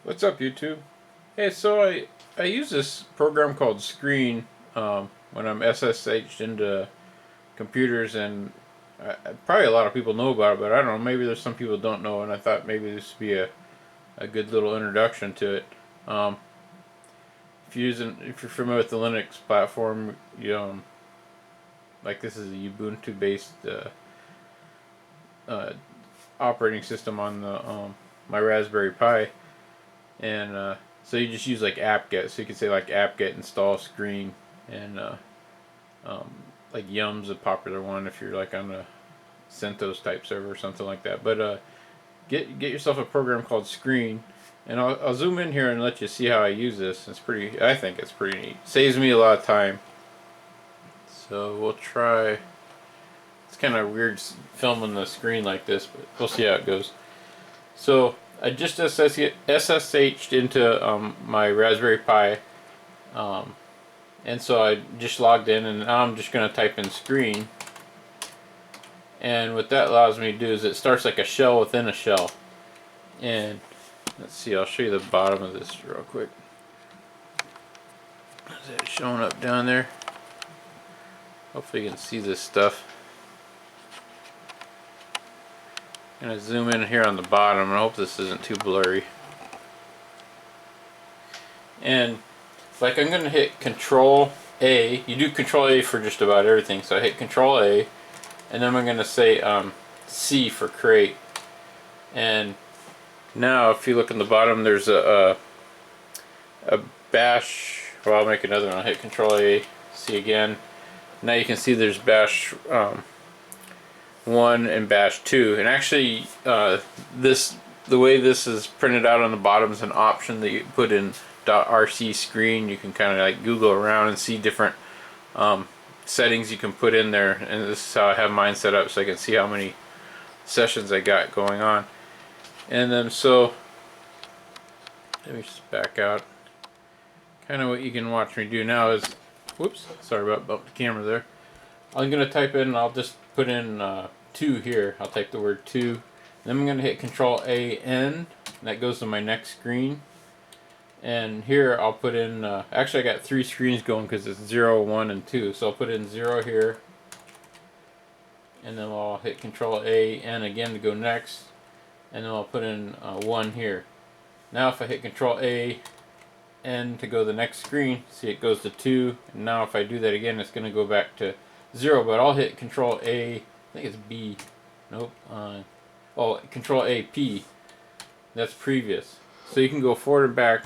What's up, YouTube? Hey, so I use this program called Screen when I'm SSH'd into computers, and probably a lot of people know about it, but I don't know. Maybe there's some people don't know, and I thought maybe this would be a good little introduction to it. Um, if you're familiar with the Linux platform, like this is a Ubuntu based uh, operating system on the my Raspberry Pi. And so you just use like apt-get, so you could say like apt-get install screen, and um, like Yum's a popular one if you're like on a CentOS type server or something like that. But get yourself a program called Screen, and I'll zoom in here and let you see how I use this. I think it's pretty neat. Saves me a lot of time. So we'll try. It's kind of weird filming the screen like this, but we'll see how it goes. So I just SSH'd into my Raspberry Pi, and so I just logged in, and now I'm just going to type in screen, and what that allows me to do is it starts like a shell within a shell. And let's see, I'll show you the bottom of this real quick. Is that showing up down there? Hopefully you can see this stuff. I'm going to zoom in here on the bottom, and I hope this isn't too blurry. And like I'm going to hit Control A. You do Control A for just about everything, so I hit Control A, and then I'm going to say C for create. And now if you look in the bottom, there's a bash. Well, I'll make another one. I'll hit Control A, C again. Now you can see there's bash 1 and bash 2, and actually the way this is printed out on the bottom is an option that you put in .rc screen. You can kind of like Google around and see different settings you can put in there, and this is how I have mine set up so I can see how many sessions I got going on. And then so let me just back out. Kind of what you can watch me do now is, whoops, sorry about bumping the camera there. I'm going to type in, I'll just put in 2 here. I'll type the word 2. Then I'm going to hit Control A N. That goes to my next screen. And here I'll put in, actually I got 3 screens going because it's 0, 1, and 2. So I'll put in 0 here. And then I'll hit Control A N again to go next. And then I'll put in 1 here. Now if I hit Control A N to go to the next screen, see it goes to 2. And now if I do that again, it's going to go back to 0, but I'll hit Control A, I think it's B, nope, Control A, P, that's previous. So you can go forward and back.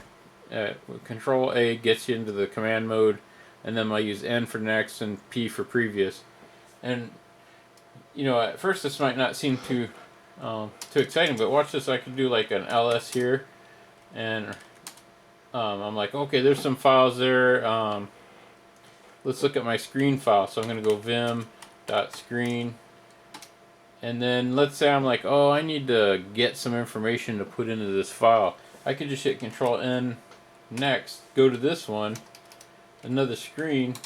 Control A gets you into the command mode, and then I'll use N for next and P for previous. And you know, at first this might not seem too exciting, but watch this. I can do like an ls here, and I'm like, okay, there's some files there. Let's look at my screen file. So I'm going to go vim.screen, and then let's say I'm like, oh, I need to get some information to put into this file. I could just hit Control N next, go to this one, another screen,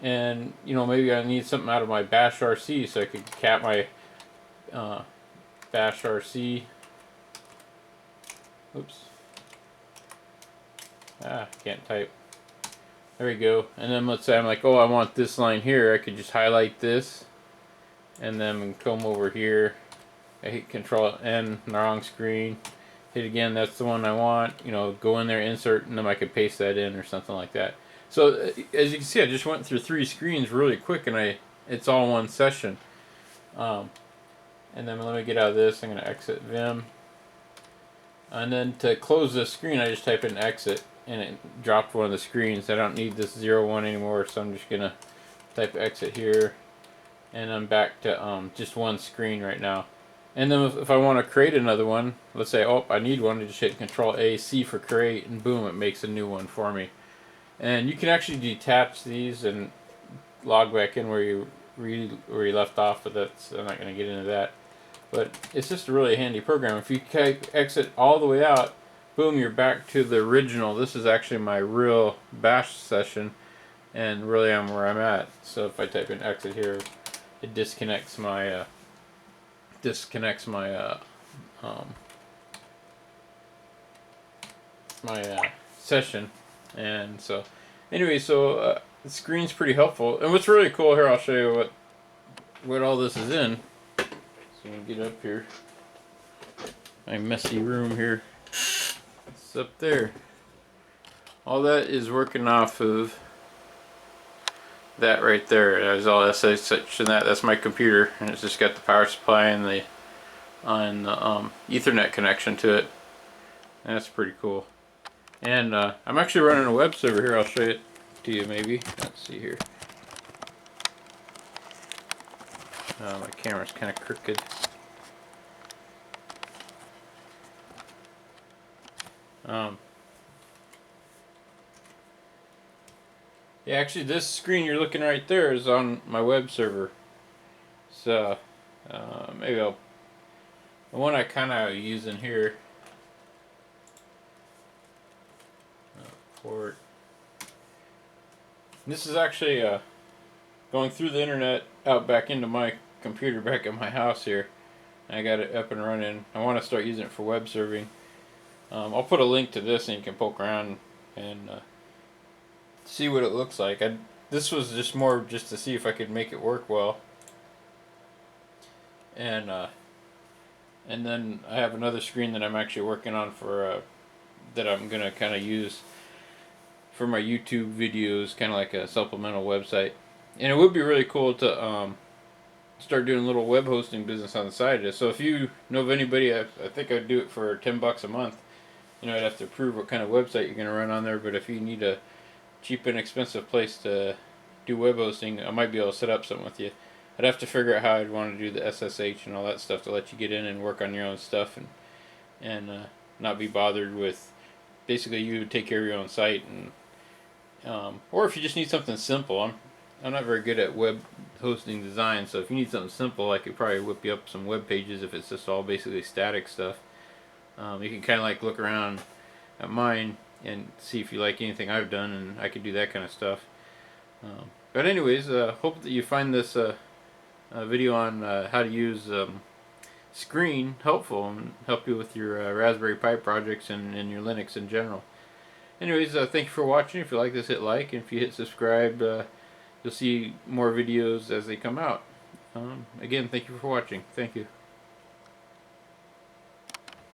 and you know, maybe I need something out of my bash RC, so I could cat my bash RC. Oops. Can't type. There we go. And then let's say I'm like, oh, I want this line here. I could just highlight this, and then come over here. I hit Control N, the wrong screen. Hit again. That's the one I want. You know, go in there, insert, and then I could paste that in or something like that. So as you can see, I just went through 3 screens really quick, and it's all one session. And then let me get out of this. I'm going to exit Vim. And then to close this screen, I just type in exit, and it dropped one of the screens. I don't need this 0, 1 anymore, so I'm just gonna type exit here, and I'm back to just one screen right now. And then if I want to create another one, let's say, oh, I need one, to just hit Control A, C for create, and boom, it makes a new one for me. And you can actually detach these and log back in where you left off, but I'm not gonna get into that. But it's just a really handy program. If you exit all the way out, boom, you're back to the original. This is actually my real bash session, and really I'm where I'm at. So if I type in exit here, it disconnects my session. And so anyway, so the screen's pretty helpful. And what's really cool here, I'll show you what all this is in. So I'm gonna get up here. My messy room here. It's up there. All that is working off of that right there. There's all SSH and that's my computer, and it's just got the power supply and the Ethernet connection to it. And that's pretty cool. And I'm actually running a web server here. I'll show it to you maybe. Let's see here. My camera's kind of crooked. Yeah, actually this screen you're looking right there is on my web server. So maybe the one I kind of use in here. Port. This is actually going through the internet out back into my computer back at my house here. I got it up and running. I want to start using it for web serving. I'll put a link to this and you can poke around and see what it looks like. This was just more just to see if I could make it work well. And then I have another screen that I'm actually working on for that I'm gonna kind of use for my YouTube videos, kind of like a supplemental website. And it would be really cool to start doing a little web hosting business on the side of this. So if you know of anybody, I think I'd do it for $10 a month. You know, I'd have to approve what kind of website you're going to run on there, but if you need a cheap and expensive place to do web hosting, I might be able to set up something with you. I'd have to figure out how I'd want to do the SSH and all that stuff to let you get in and work on your own stuff and not be bothered with basically you take care of your own site and or if you just need something simple. I'm not very good at web hosting design, so if you need something simple, I could probably whip you up some web pages if it's just all basically static stuff. You can kind of like look around at mine and see if you like anything I've done, and I could do that kind of stuff. But anyways, hope that you find this video on how to use Screen helpful and help you with your Raspberry Pi projects and your Linux in general. Anyways, thank you for watching. If you like this, hit like, and if you hit subscribe, you'll see more videos as they come out. Again, thank you for watching. Thank you.